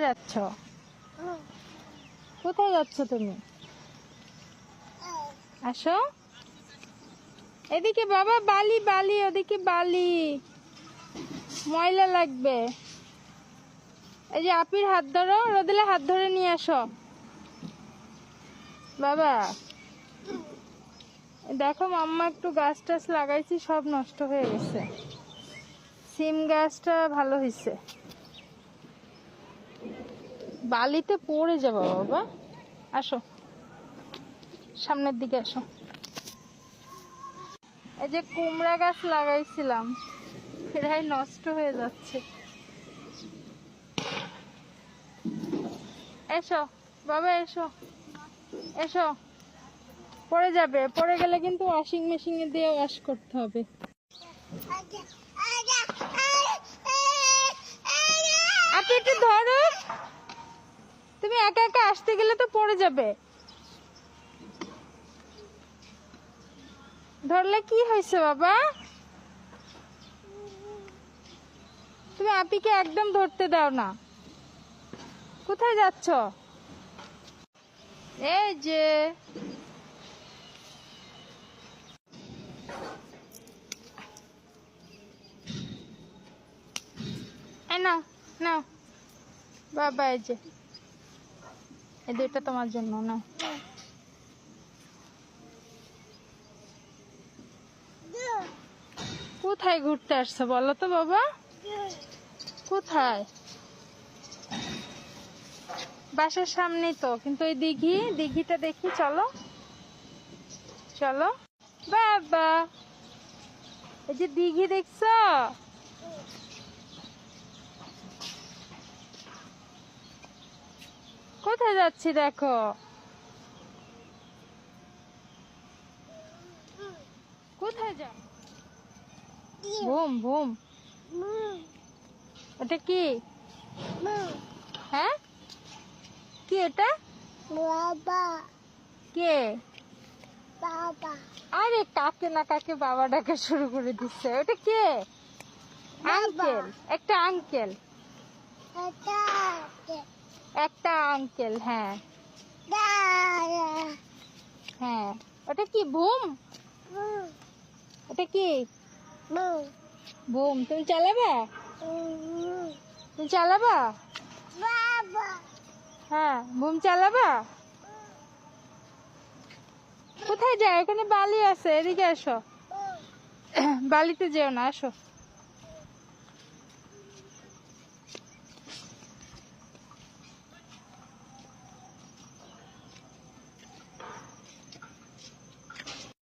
যাচ্ছ? কোথায় যাচ্ছ তুমি? আসো এদিকে বাবা, বালি বালি, ওদিকে বালি, ময়লা লাগবে। এই যে আপির হাত ধরো, রোদেলা হাত ধরে নিয়ে আসো বাবা। দেখো মাম্মা একটু গাছ টাছ লাগাইছি, সব নষ্ট হয়ে গেছে। সিম গাছটা ভালো হয়েছে, বালিতে পড়ে যাবো বাবা। আসো সামনের দিকে আসো। এই যে কুমড়া গাছ লাগাইছিলাম, প্রায় নষ্ট হয়ে যাচ্ছে। এসো বাবা, এসো এসো, পড়ে যাবে, পড়ে গেলে কিন্তু ওয়াশিং মেশিনে দিয়ে ওয়াশ করতে হবে। আপনি একটু ধরো, তুমি একা একা আসতে গেলে তো পড়ে যাবে। ধরলে কি হয়েছে বাবা? তুমি আপিকে একদম ধরতে দাও না। কোথায় যাচ্ছ? এই যে নাও নাও বাবা, এই যে এই দুইটা তোমার জন্য নাও। কোথায় ঘুরতে আসছো বলো তো বাবা? কোথায়? বাসার সামনেই তো, কিন্তু ওই দিঘিটা দেখি, চলো চলো বাবা। এই যে দিঘি দেখছো? কোথায় যাচ্ছি দেখো? কোথায় যাও? বুম বুম, এটা কি? হ্যাঁ কি এটা? বাবা। কে বাবা? আরে কাকে না কাকে বাবা ডাকা শুরু করে দিচ্ছে। ওটা কে? আঙ্কেল, একটা আঙ্কেল, একটা আঙ্কেল। হ্যাঁ হ্যাঁ, ওটা কি বুম? ওটা কি বুম? তুমি চালাবা? তুমি চালাবা? হ্যাঁ বুম চালাবা? কোথায় যায়? ওখানে বালি আছে, এদিকে আসো। বালিতে যেও না, আসো।